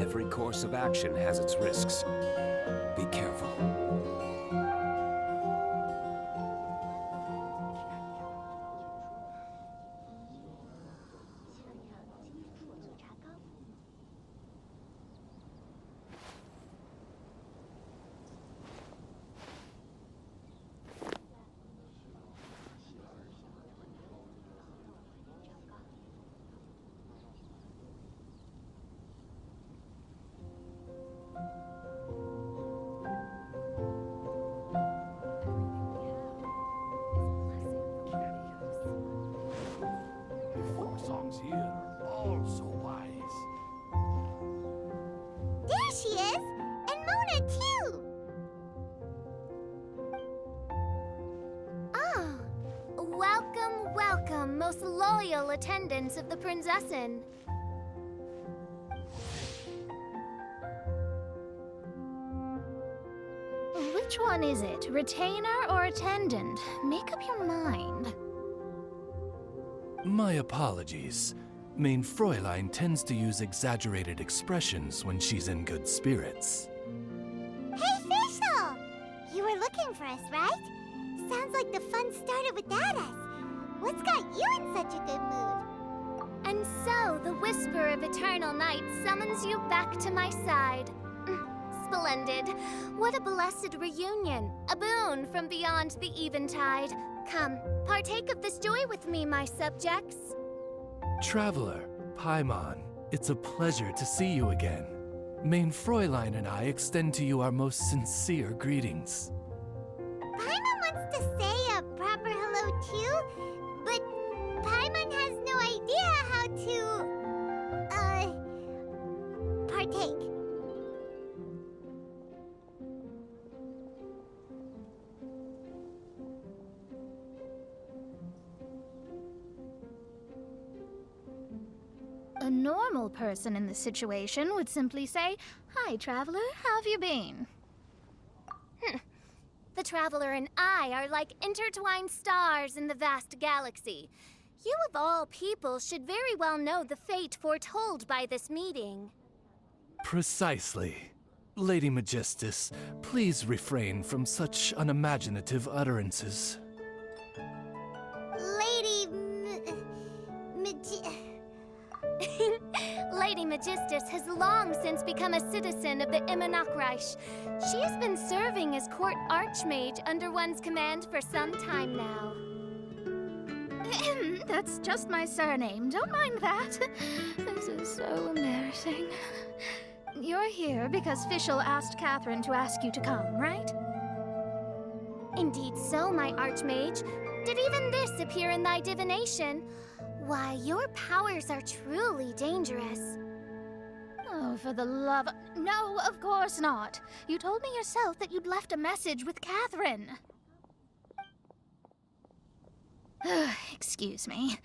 Every course of action has its risks. Be careful. Here are all so wise. There she is! And Mona, too! Ah, welcome, welcome, most loyal attendants of the Prinzessin. Which one is it, retainer or attendant? Make up your mind. My apologies. Main Fräulein tends to use exaggerated expressions when she's in good spirits. Hey, Fischl! You were looking for us, right? Sounds like the fun started without us. What's got you in such a good mood? And so, the whisper of eternal night summons you back to my side. Splendid. What a blessed reunion. A boon from beyond the eventide. Come, partake of this joy with me, my subjects. Traveler, Paimon, it's a pleasure to see you again. Main Fräulein and I extend to you our most sincere greetings. Paimon wants to say a proper hello too, but Paimon has no idea how to, partake. A normal person in this situation would simply say, "Hi, traveler, how have you been?" The traveler and I are like intertwined stars in the vast galaxy. You of all people should very well know the fate foretold by this meeting. Precisely. Lady Magistus, please refrain from such unimaginative utterances. Lady Magistus has long since become a citizen of the Immonachreich. She has been serving as court archmage under one's command for some time now. That's just my surname. Don't mind that. This is so embarrassing. You're here because Fischl asked Catherine to ask you to come, right? Indeed so, my archmage. Did even this appear in thy divination? Why, your powers are truly dangerous. Oh, for the love... No, of course not. You told me yourself that you'd left a message with Catherine. Excuse me.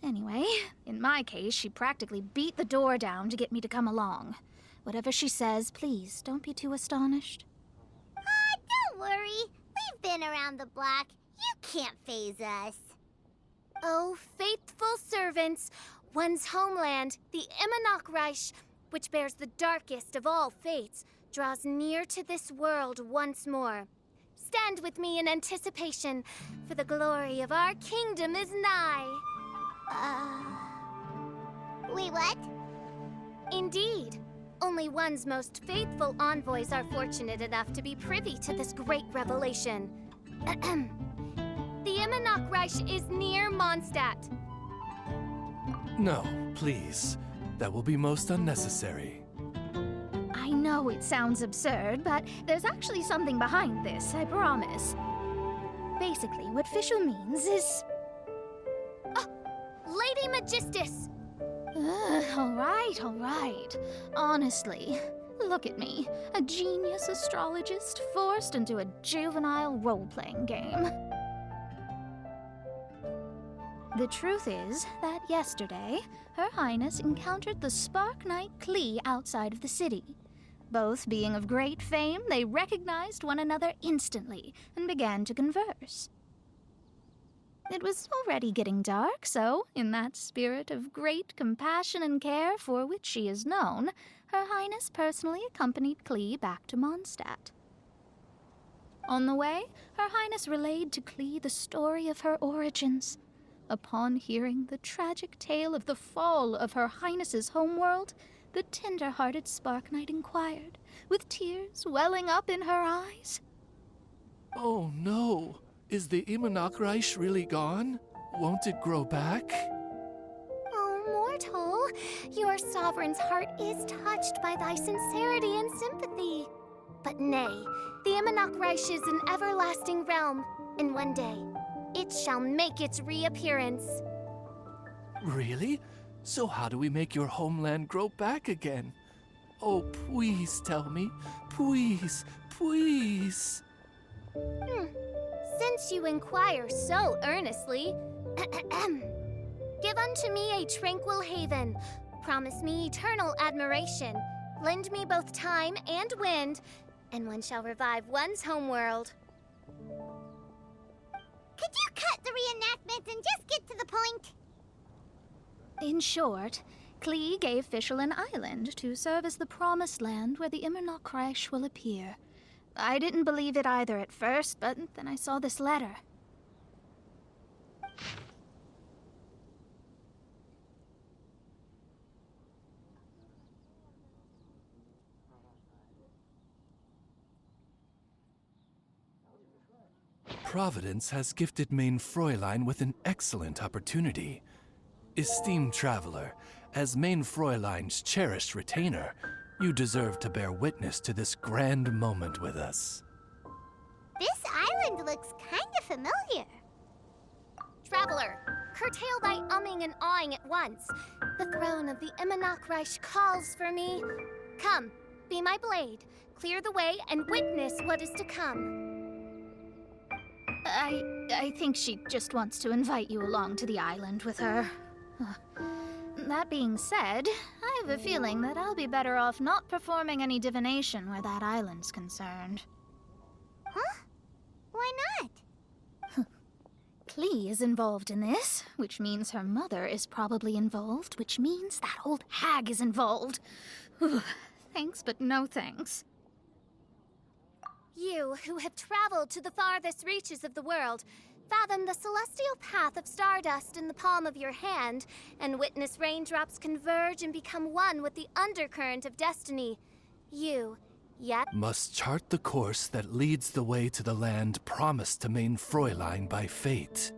Anyway, in my case, she practically beat the door down to get me to come along. Whatever she says, please, don't be too astonished. Don't worry. We've been around the block. You can't faze us. Oh, faithful servants, one's homeland, the Immonachreich, which bears the darkest of all fates, draws near to this world once more. Stand with me in anticipation, for the glory of our kingdom is nigh. Wait, what? Indeed. Only one's most faithful envoys are fortunate enough to be privy to this great revelation. The Immonachreich is near Mondstadt. No, please. That will be most unnecessary. I know it sounds absurd, but there's actually something behind this, I promise. Basically, what Fischl means is... Lady Magistus! All right. Honestly, look at me. A genius astrologist forced into a juvenile role-playing game. The truth is that yesterday, Her Highness encountered the Spark Knight Klee outside of the city. Both being of great fame, they recognized one another instantly and began to converse. It was already getting dark, so, in that spirit of great compassion and care for which she is known, Her Highness personally accompanied Klee back to Mondstadt. On the way, Her Highness relayed to Klee the story of her origins. Upon hearing the tragic tale of the fall of Her Highness's homeworld, the tender-hearted Spark Knight inquired, with tears welling up in her eyes. Oh no! Is the Imanakreich really gone? Won't it grow back? Oh, mortal, your sovereign's heart is touched by thy sincerity and sympathy. But nay, the Imanakreich is an everlasting realm, and one day, it shall make its reappearance. Really? So how do we make your homeland grow back again? Oh, please tell me. Please, please. Since you inquire so earnestly, give unto me a tranquil haven. Promise me eternal admiration. Lend me both time and wind, and one shall revive one's homeworld. Could you cut the reenactment and just get to the point? In short, Klee gave Fischl an island to serve as the promised land where the Imanakreich will appear. I didn't believe it either at first, but then I saw this letter. Providence has gifted Main Fräulein with an excellent opportunity. Esteemed traveler, as Main Fräulein's cherished retainer, you deserve to bear witness to this grand moment with us. This island looks kinda familiar. Traveler, curtail thy umming and awing at once. The throne of the Imanakreich calls for me. Come, be my blade, clear the way, and witness what is to come. I think she just wants to invite you along to the island with her. That being said, I have a feeling that I'll be better off not performing any divination where that island's concerned. Huh? Why not? Klee is involved in this, which means her mother is probably involved, which means that old hag is involved. Thanks, but no thanks. You, who have traveled to the farthest reaches of the world, fathom the celestial path of stardust in the palm of your hand, and witness raindrops converge and become one with the undercurrent of destiny. You, yet Must chart the course that leads the way to the land promised to Main Fräulein by fate.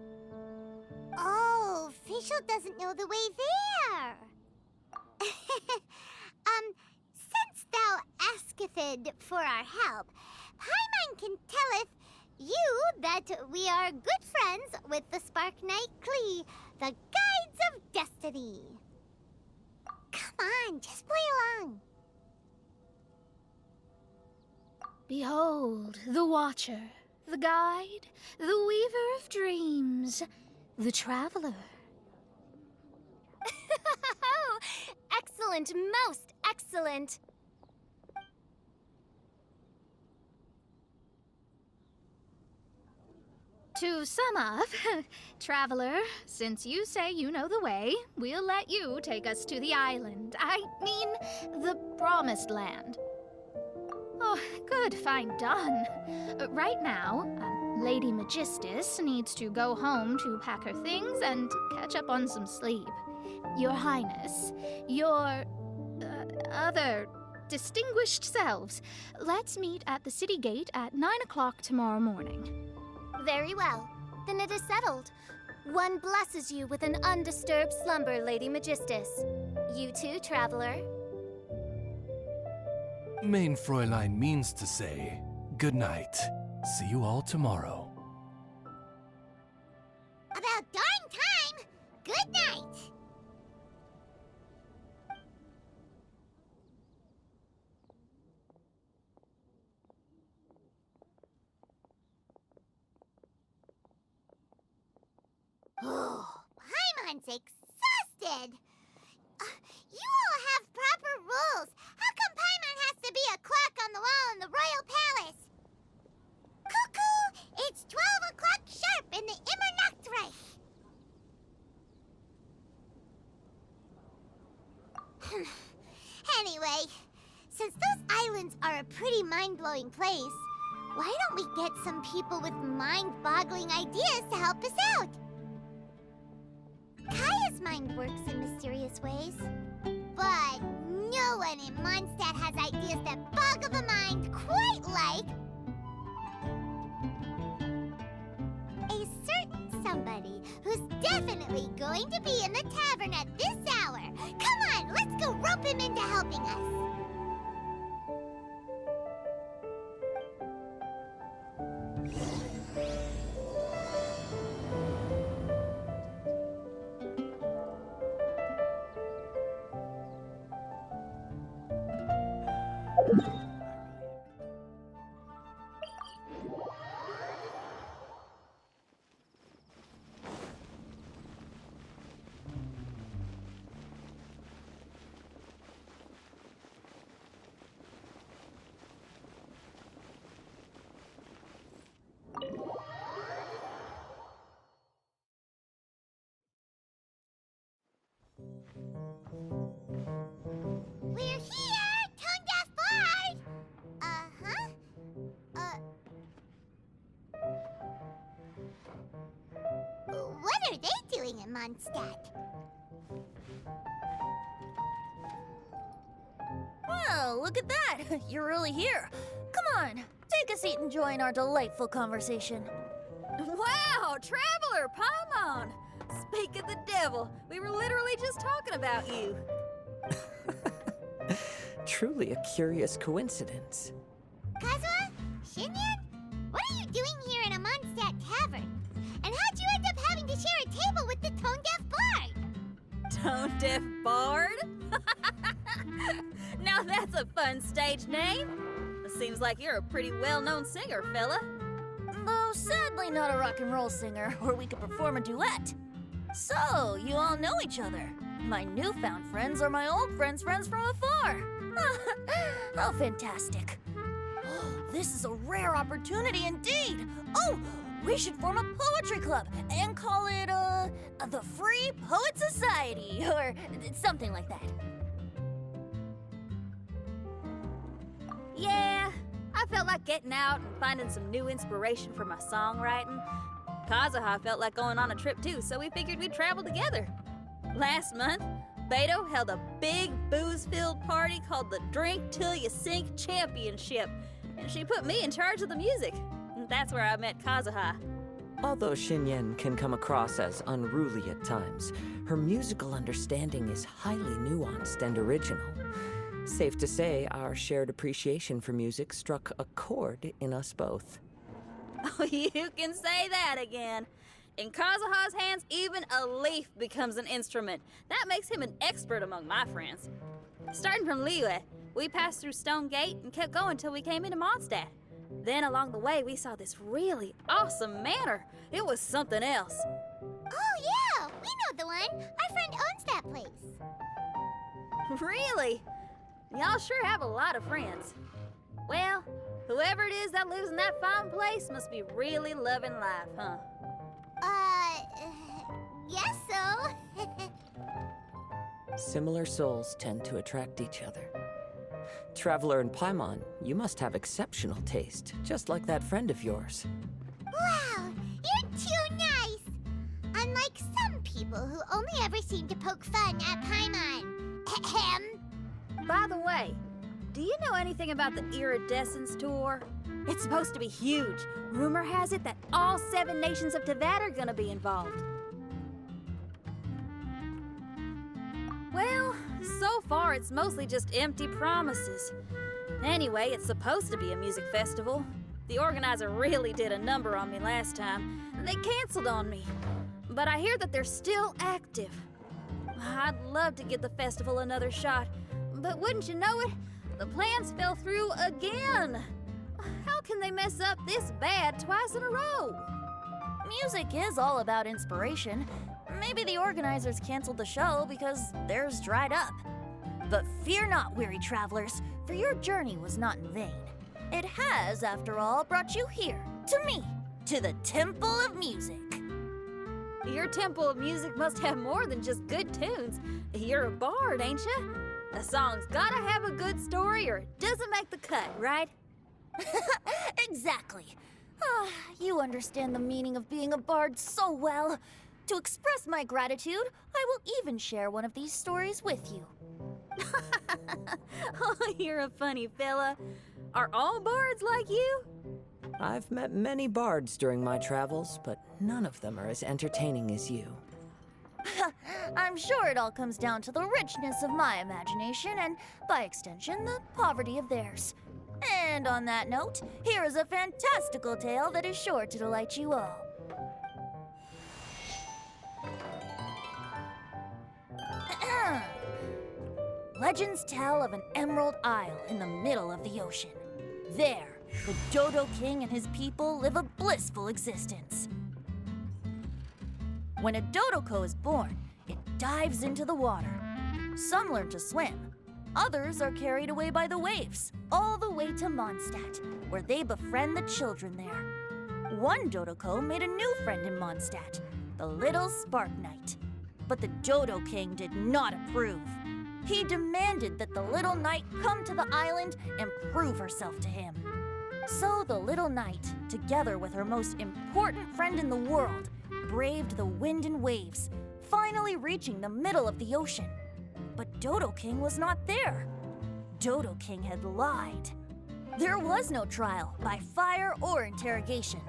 Oh, Fischl doesn't know the way there. Since thou asketh for our help, Paimon can telleth you that we are good friends with the Spark Knight Klee, the Guides of Destiny. Come on, just play along. behold the Watcher, the Guide, the Weaver of Dreams, the Traveler. Excellent, most excellent. To sum up, Traveler, since you say you know the way, we'll let you take us to the island. I mean, the Promised Land. Oh, good, fine, done. Right now, Lady Magistus needs to go home to pack her things and catch up on some sleep. Your Highness, your other distinguished selves, let's meet at the city gate at 9 o'clock tomorrow morning. Very well. Then it is settled. One blesses you with an undisturbed slumber, Lady Magistus. You too, Traveler. Main Fräulein means to say, good night. See you all tomorrow. About darn time! Good night! Oh, Paimon's exhausted! You all have proper rules. How come Paimon has to be a clock on the wall in the royal palace? Cuckoo! It's 12 o'clock sharp in the Immernacht right. Anyway, since those islands are a pretty mind-blowing place, why don't we get some people with mind-boggling ideas to help us out? Kaya's mind works in mysterious ways, but no one in Mondstadt has ideas that boggle the mind quite like a certain somebody who's definitely going to be in the tavern at this hour. Come on, let's go rope him into helping us. We're here, Tone Deaf Bard! What are they doing in Mondstadt? Well, look at that! You're really here. Come on, take a seat and join our delightful conversation. Wow, Traveler, Paimon! Speak of the devil, we were literally just talking about you. Truly a curious coincidence. Kazuha? Shinyan? What are you doing here in a Mondstadt tavern? And how'd you end up having to share a table with the Tone Deaf Bard? Tone Deaf Bard? Now that's a fun stage name. It seems like you're a pretty well-known singer, fella. Though sadly not a rock and roll singer, or we could perform a duet. So, you all know each other. My newfound friends are my old friends' friends from afar. How fantastic. This is a rare opportunity indeed. Oh, we should form a poetry club and call it, the Free Poet Society, or something like that. Yeah, I felt like getting out and finding some new inspiration for my songwriting. Kazuha felt like going on a trip too, so we figured we'd travel together. Last month, Beto held a big booze-filled party called the Drink Till You Sink Championship, and she put me in charge of the music. And that's where I met Kazuha. Although Shinyen can come across as unruly at times, her musical understanding is highly nuanced and original. Safe to say, our shared appreciation for music struck a chord in us both. Oh, you can say that again. In Kazuha's hands, even a leaf becomes an instrument. That makes him an expert among my friends. Starting from Liyue, we passed through Stone Gate and kept going till we came into Mondstadt. Then along the way, we saw this really awesome manor. It was something else. Oh yeah, we know the one. Our friend owns that place. Really? Y'all sure have a lot of friends. Well, whoever it is that lives in that fine place must be really loving life, huh? Guess so. Similar souls tend to attract each other. Traveler and Paimon, you must have exceptional taste, just like that friend of yours. Wow, you're too nice. Unlike some people who only ever seem to poke fun at Paimon. Ahem. By the way, do you know anything about the Iridescence Tour? It's supposed to be huge. Rumor has it that all 7 nations of Tevat are gonna be involved. Well, so far it's mostly just empty promises. Anyway, it's supposed to be a music festival. The organizer really did a number on me last time. They canceled on me. But I hear that they're still active. I'd love to give the festival another shot. But wouldn't you know it, the plans fell through again. How can they mess up this bad twice in a row? Music is all about inspiration. Maybe the organizers canceled the show because theirs dried up. But fear not, weary travelers, for your journey was not in vain. It has, after all, brought you here, to me, to the Temple of Music. Your temple of music must have more than just good tunes. You're a bard, ain't you? A song's gotta have a good story or it doesn't make the cut, right? Exactly. You understand the meaning of being a bard so well. To express my gratitude, I will even share one of these stories with you. Oh, you're a funny fella. Are all bards like you? I've met many bards during my travels, but none of them are as entertaining as you. I'm sure it all comes down to the richness of my imagination and, by extension, the poverty of theirs. And on that note, here is a fantastical tale that is sure to delight you all. Legends tell of an emerald isle in the middle of the ocean. There, the Dodo King and his people live a blissful existence. When a Dodoko is born, it dives into the water. Some learn to swim. Others are carried away by the waves, all the way to Mondstadt, where they befriend the children there. One Dodoko made a new friend in Mondstadt, the little Spark Knight. But the Dodo King did not approve. He demanded that the little knight come to the island and prove herself to him. So the little knight, together with her most important friend in the world, braved the wind and waves, finally reaching the middle of the ocean. But Dodo King was not there. Dodo King had lied. There was no trial by fire or interrogation.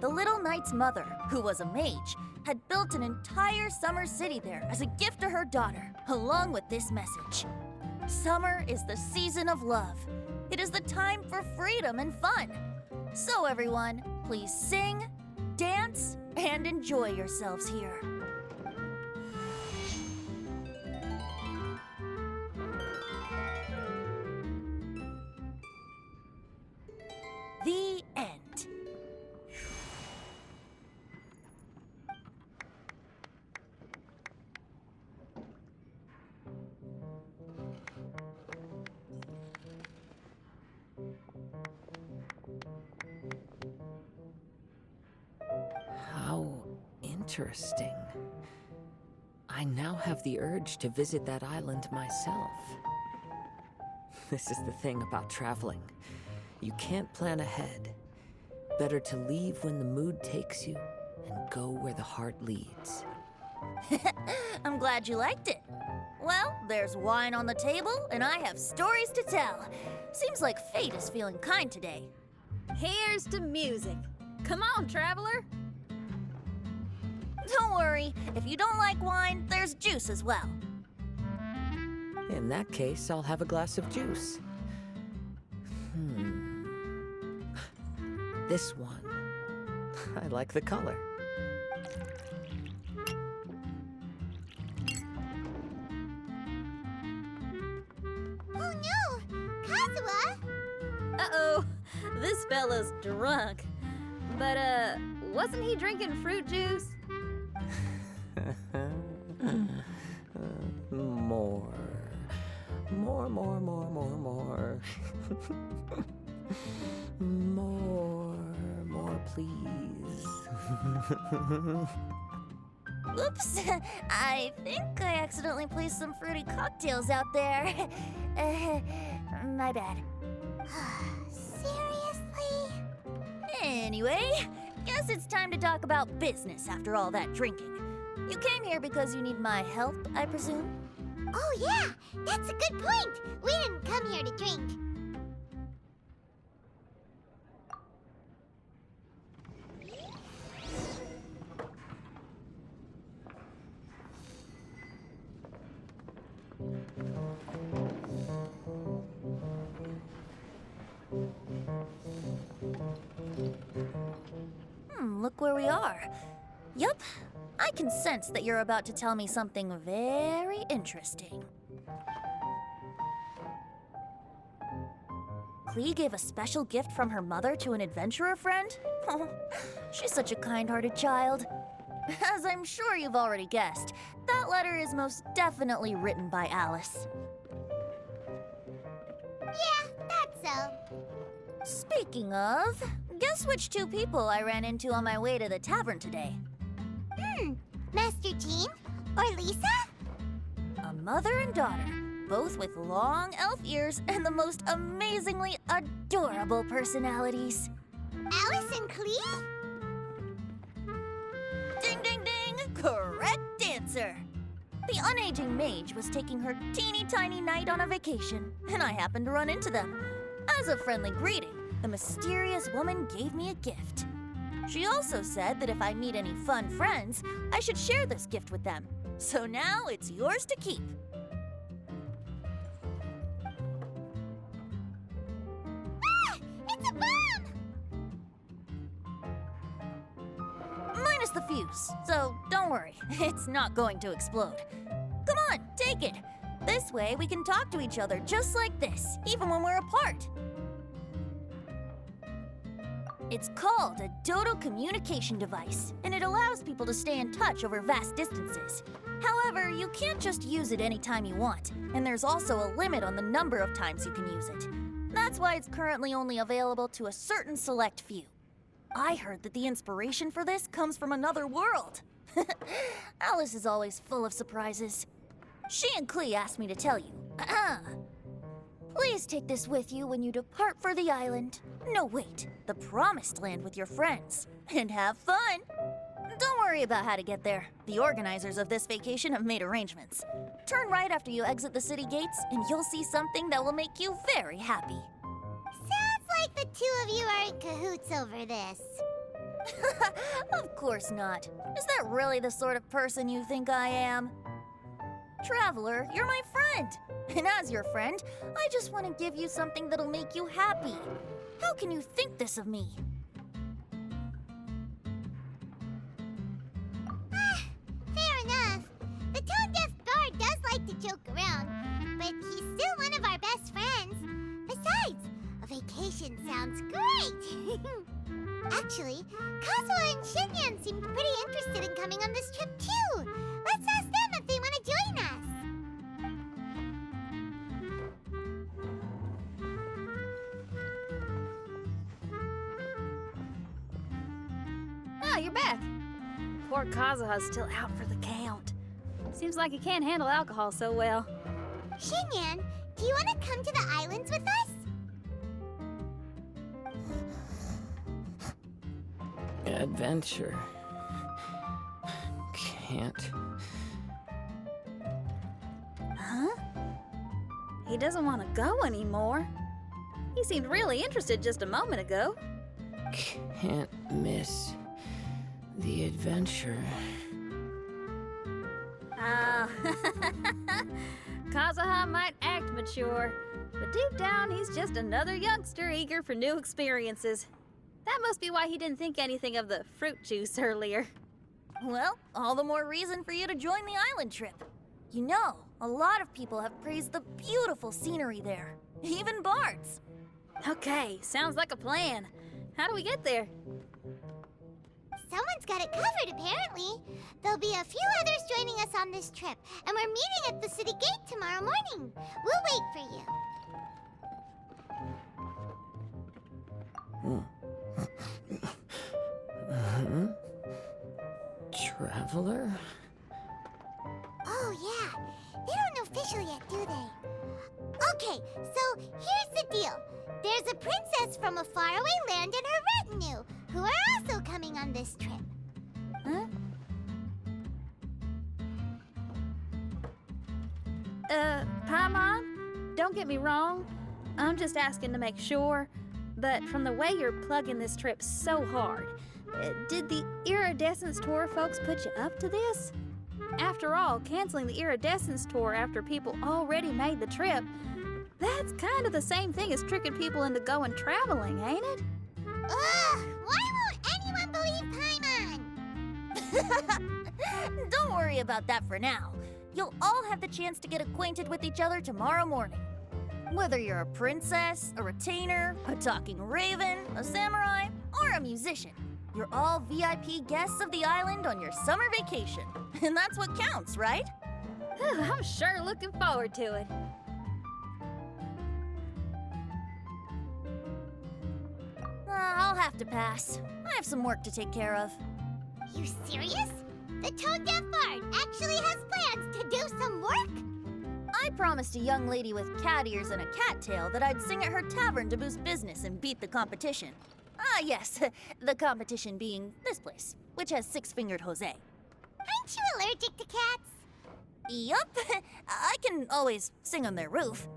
The little knight's mother, who was a mage, had built an entire summer city there as a gift to her daughter, along with this message. Summer is the season of love. It is the time for freedom and fun. So everyone, please sing, dance, and enjoy yourselves here. The end. How interesting. I now have the urge to visit that island myself. This is the thing about traveling. You can't plan ahead. Better to leave when the mood takes you and go where the heart leads. I'm glad you liked it. Well, there's wine on the table, and I have stories to tell. Seems like fate is feeling kind today. Here's to music. Come on, traveler. Don't worry, if you don't like wine, there's juice as well. In that case, I'll have a glass of juice. This one. I like the color. Oh no! Kazuha! Uh-oh, this fella's drunk. But, wasn't he drinking fruit juice? More. More, please. Oops, I think I accidentally placed some fruity cocktails out there. My bad. Seriously? Anyway, guess it's time to talk about business after all that drinking. You came here because you need my help, I presume? Oh yeah, that's a good point. We didn't come here to drink. Look where we are. Yup, I can sense that you're about to tell me something very interesting. Klee gave a special gift from her mother to an adventurer friend? Oh, she's such a kind-hearted child. As I'm sure you've already guessed, that letter is most definitely written by Alice. Yeah, that's so. Speaking of, guess which two people I ran into on my way to the tavern today? Master Jean? Or Lisa? A mother and daughter, both with long elf ears and the most amazingly adorable personalities. Alice and Klee? Ding, ding, ding! Correct answer! The unaging mage was taking her teeny tiny knight on a vacation, and I happened to run into them. As a friendly greeting, the mysterious woman gave me a gift. She also said that if I meet any fun friends, I should share this gift with them. So now it's yours to keep. Ah! It's a bomb! Minus the fuse, so don't worry, it's not going to explode. Come on, take it. This way we can talk to each other just like this, even when we're apart. It's called a Dodo communication device, and it allows people to stay in touch over vast distances. However, you can't just use it anytime you want, and there's also a limit on the number of times you can use it. That's why it's currently only available to a certain select few. I heard that the inspiration for this comes from another world. Alice is always full of surprises. She and Klee asked me to tell you. Please take this with you when you depart for the island. No, wait, the Promised Land with your friends. And have fun! Don't worry about how to get there. The organizers of this vacation have made arrangements. Turn right after you exit the city gates, and you'll see something that will make you very happy. Sounds like the two of you are in cahoots over this. Of course not. Is that really the sort of person you think I am? Traveler, you're my friend. And as your friend, I just want to give you something that'll make you happy. How can you think this of me? Fair enough. The tone-deaf bard does like to joke around, but he's still one of our best friends. Besides, a vacation sounds great. Actually, Kazuha and Shinyan seemed pretty interested in coming on this trip too. Let's ask them if they want to join us. Ah, you're back. Poor Kazuha's still out for the count. Seems like he can't handle alcohol so well. Shinyan, do you want to come to the islands with us? Adventure. Can't. Huh? He doesn't want to go anymore. He seemed really interested just a moment ago. Can't miss the adventure. Ah, Kazuha might act mature, but deep down he's just another youngster eager for new experiences. That must be why he didn't think anything of the fruit juice earlier. Well, all the more reason for you to join the island trip. You know, a lot of people have praised the beautiful scenery there, even bards. Okay, sounds like a plan. How do we get there? Someone's got it covered, apparently. There'll be a few others joining us on this trip, and we're meeting at the city gate tomorrow morning. We'll wait for you. Traveler? Oh, yeah. They don't know official yet, do they? Okay, so here's the deal. There's a princess from a faraway land and her retinue, who are also coming on this trip. Huh? Paimon, don't get me wrong. I'm just asking to make sure. But from the way you're plugging this trip so hard, did the Iridescence Tour folks put you up to this? After all, canceling the Iridescence Tour after people already made the trip, that's kind of the same thing as tricking people into going traveling, ain't it? Ugh! Why won't anyone believe Paimon? Don't worry about that for now. You'll all have the chance to get acquainted with each other tomorrow morning. Whether you're a princess, a retainer, a talking raven, a samurai, or a musician, you're all VIP guests of the island on your summer vacation. And that's what counts, right? I'm sure looking forward to it. I'll have to pass. I have some work to take care of. You serious? The tone-deaf bard actually has plans to do some work? I promised a young lady with cat ears and a cat tail that I'd sing at her tavern to boost business and beat the competition. Ah, yes, the competition being this place, which has six-fingered Jose. Aren't you allergic to cats? Yup, I can always sing on their roof.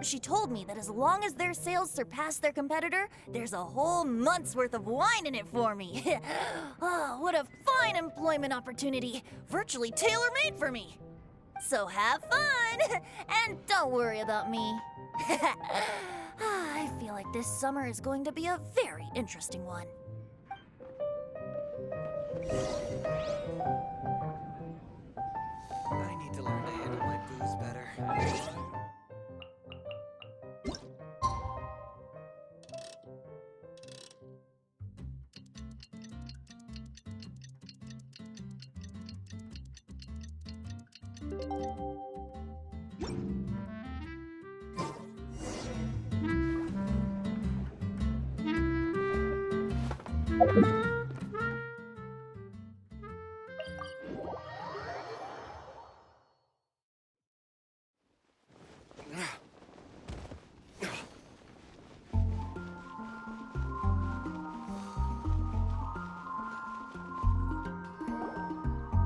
She told me that as long as their sales surpass their competitor, there's a whole month's worth of wine in it for me. Oh, what a fine employment opportunity, virtually tailor-made for me. So have fun, and don't worry about me. I feel like this summer is going to be a very interesting one. I need to learn to handle my booze better.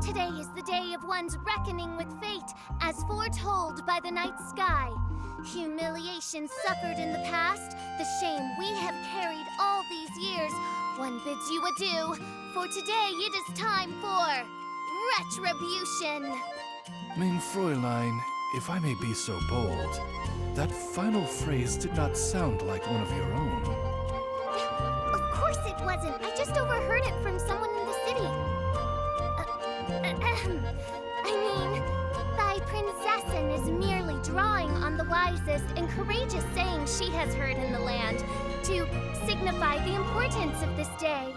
Today is the day of one's reckoning with fate, as foretold by the night sky. Humiliation suffered in the past, the shame we have carried all these years. One bids you adieu, for today it is time for retribution. Mein Fräulein, if I may be so bold, that final phrase did not sound like one of your own. Of course it wasn't. I just overheard it from someone in the city. I mean, thy princessin is merely drawing on the wisest and courageous sayings she has heard in the land to signify the importance of this day.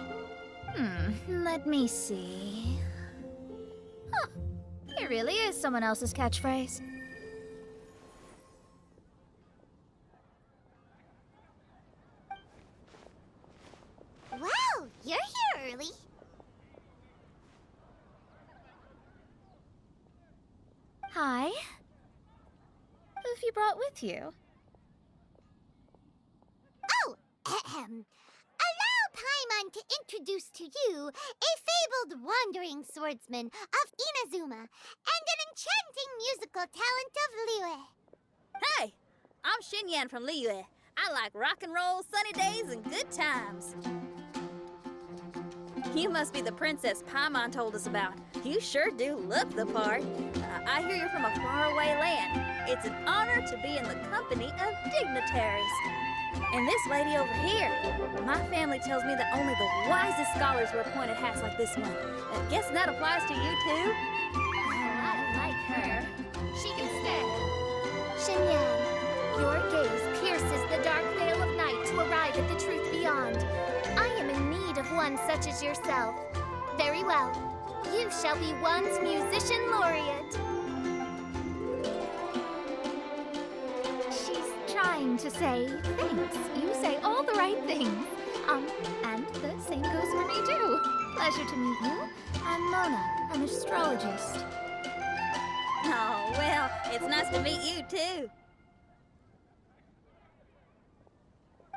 Let me see. Huh, it really is someone else's catchphrase. Wow, you're here early. Hi. Who have you brought with you? Oh, ahem. Allow Paimon to introduce to you a fabled wandering swordsman of Inazuma and an enchanting musical talent of Liyue. Hey, I'm Xinyan from Liyue. I like rock and roll, sunny days, and good times. You must be the princess Paimon told us about. You sure do look the part. I hear you're from a faraway land. It's an honor to be in the company of dignitaries. And this lady over here, my family tells me that only the wisest scholars wear pointed hats like this one. Guessing that applies to you too? Oh, I like her. She can stay. Xinyan, your gaze pierces the dark veil of night to arrive at the truth beyond. I am in need of one such as yourself. Very well. You shall be one's musician laureate. She's trying to say thanks. You say all the right things. And the same goes for me too. Pleasure to meet you. I'm Mona, an astrologist. Oh, well, it's nice to meet you too.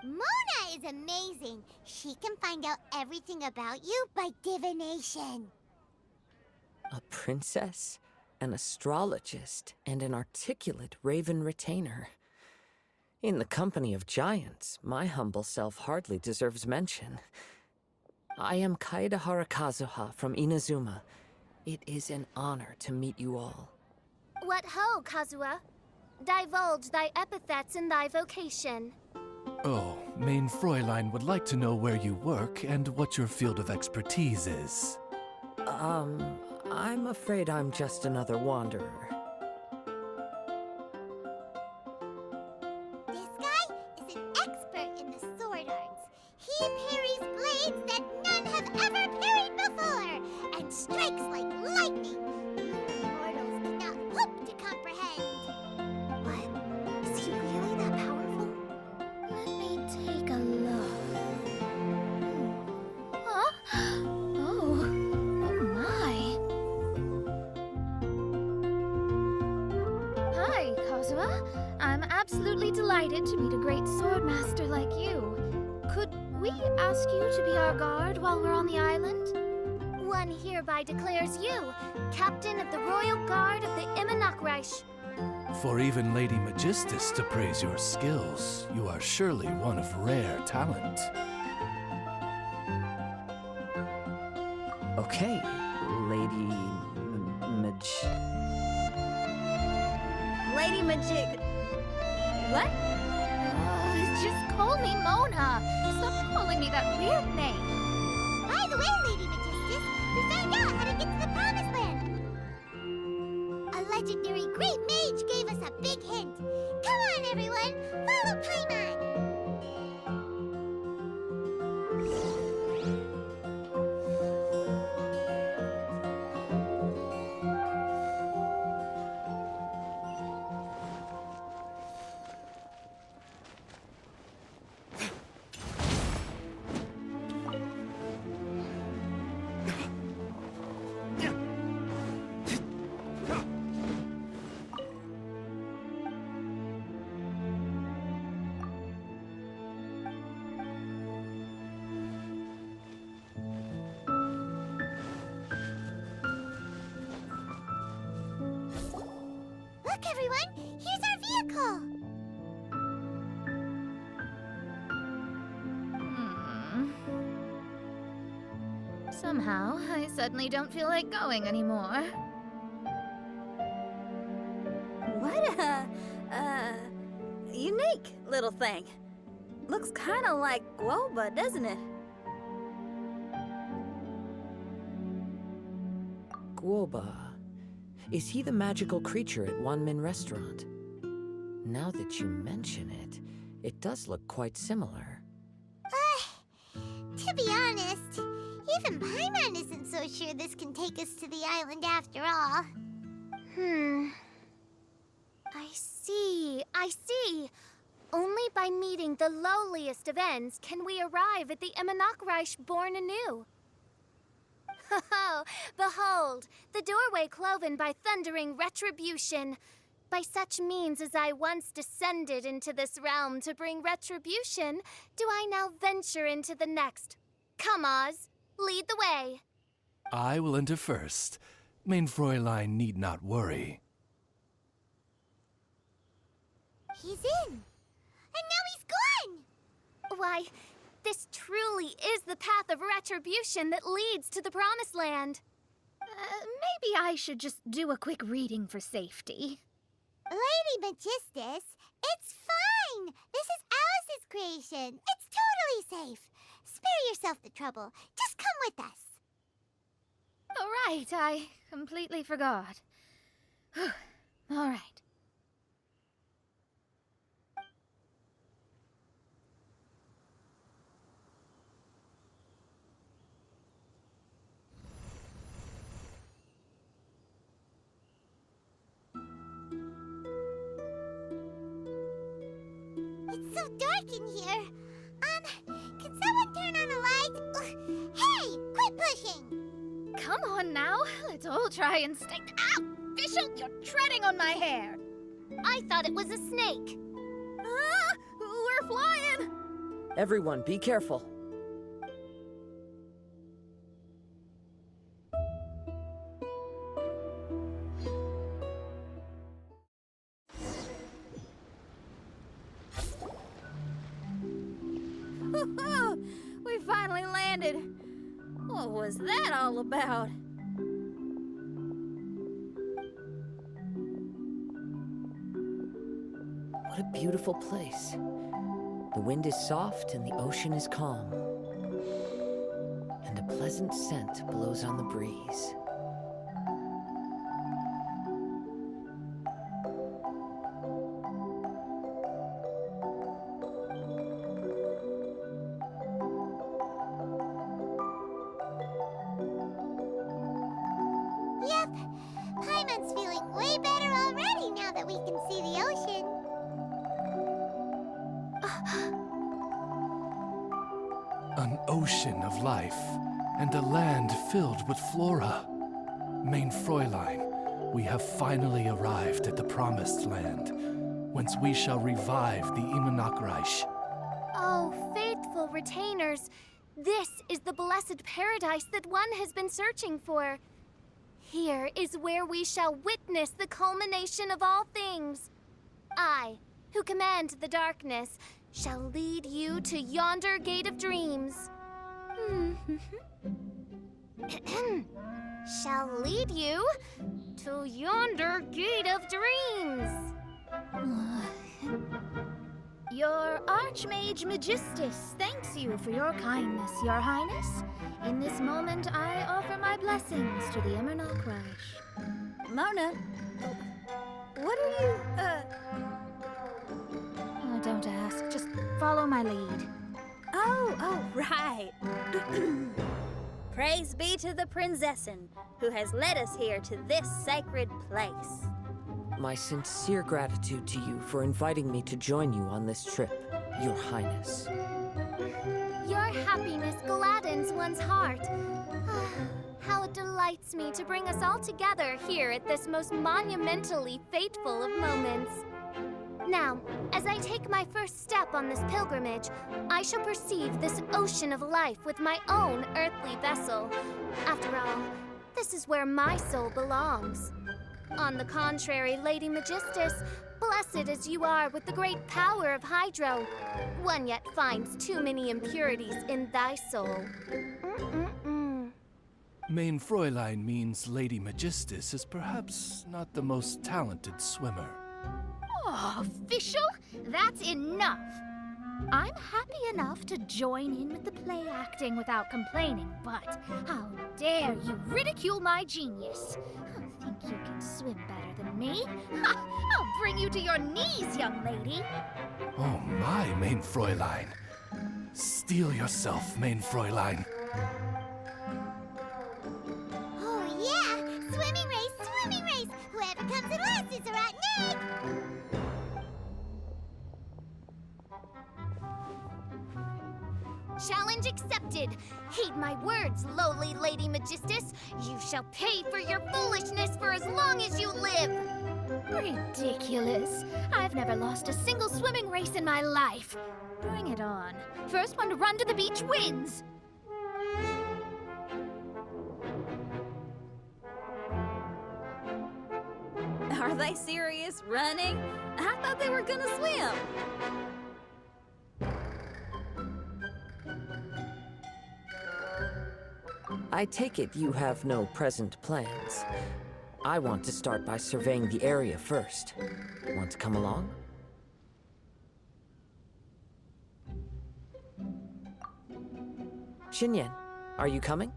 Mona is amazing. She can find out everything about you by divination. A princess, an astrologist, and an articulate raven retainer. In the company of giants, my humble self hardly deserves mention. I am Kaida Harakazuha from Inazuma. It is an honor to meet you all. What ho, Kazuha? Divulge thy epithets and thy vocation. Oh, Mein Fräulein would like to know where you work and what your field of expertise is. I'm afraid I'm just another wanderer. This guy is an expert in the sword arts. He parries blades that none have ever parried before, and strikes like lightning. Mortals cannot hope to comprehend. What? Is he really that powerful? Let me take a look. Huh? Oh my. I'm absolutely delighted to meet a great swordmaster like you. Could we ask you to be our guard while we're on the island? One hereby declares you Captain of the Royal Guard of the Immonakreich. For even Lady Magistus to praise your skills, you are surely one of rare talent. Okay, Lady Lady Magic. What? Just call me Mona. Stop calling me that weird name. By the way, Lady Magistus, we found out how to get to the Promised Land. A legendary great mage gave us a big hint. Come on, everyone, follow Paimon. Look, everyone, here's our vehicle. Somehow, I suddenly don't feel like going anymore. What a, unique little thing. Looks kind of like Guoba, doesn't it? Guoba. Is he the magical creature at Wanmin Restaurant? Now that you mention it, it does look quite similar. To be honest, even Paimon isn't so sure this can take us to the island after all. I see. Only by meeting the lowliest of ends can we arrive at the Immonakreich born anew. Oh, behold, the doorway cloven by thundering retribution. By such means as I once descended into this realm to bring retribution, do I now venture into the next. Come, Oz, lead the way. I will enter first. Main Fräulein need not worry. He's in. And now he's gone. Why, this truly is the path of retribution that leads to the Promised Land. Maybe I should just do a quick reading for safety. Lady Magistus, it's fine. This is Alice's creation. It's totally safe. Spare yourself the trouble. Just come with us. All right, I completely forgot. All right. It's so dark in here. Can someone turn on a light? Ugh. Hey, quit pushing. Come on now, let's all try and stay. Ow! Bishop, you're treading on my hair. I thought it was a snake. Ah, we're flying! Everyone, be careful. We finally landed. What was that all about? What a beautiful place. The wind is soft and the ocean is calm. And a pleasant scent blows on the breeze. Yep, Paimon's feeling way better already now that we can see the ocean. An ocean of life, and a land filled with flora. Main Fräulein, we have finally arrived at the Promised Land. whence we shall revive the Imanakreich. Oh, faithful retainers, this is the blessed paradise that one has been searching for. Here is where we shall witness the culmination of all things. I, who command the darkness, shall lead you to yonder gate of dreams. Shall lead you to yonder gate of dreams. Your Archmage Magistus thanks you for your kindness, Your Highness. In this moment, I offer my blessings to the Imanakreich. Mona, what are you, Oh, don't ask. Just follow my lead. Oh, right. Praise be to the Prinzessin, who has led us here to this sacred place. My sincere gratitude to you for inviting me to join you on this trip, Your Highness. Your happiness gladdens one's heart. How it delights me to bring us all together here at this most monumentally fateful of moments. Now, as I take my first step on this pilgrimage, I shall perceive this ocean of life with my own earthly vessel. After all, this is where my soul belongs. On the contrary, Lady Magistus, blessed as you are with the great power of Hydro, one yet finds too many impurities in thy soul. Main Fräulein means Lady Magistus is perhaps not the most talented swimmer. Oh, official? That's enough. I'm happy enough to join in with the play acting without complaining, but how dare you ridicule my genius? Think you can swim better than me? Ha! I'll bring you to your knees, young lady. Oh my, Main Fräulein. Steel yourself, Main Fräulein. Oh, yeah! Swimming race, swimming race! Whoever comes in last is a rotten egg! Challenge accepted. Heed my words, lowly Lady Magistus. You shall pay for your foolishness for as long as you live. Ridiculous. I've never lost a single swimming race in my life. Bring it on. First one to run to the beach wins. Are they serious? Running? I thought they were gonna swim. I take it you have no present plans. I want to start by surveying the area first. Want to come along? Xinyan, are you coming?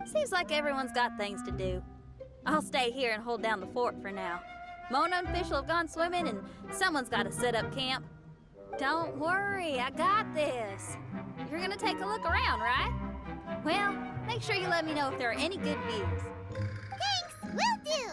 Seems like everyone's got things to do. I'll stay here and hold down the fort for now. Mona and Fischl have gone swimming, and someone's got to set up camp. Don't worry, I got this. You're gonna take a look around, right? Well, make sure you let me know if there are any good views. Thanks, will do!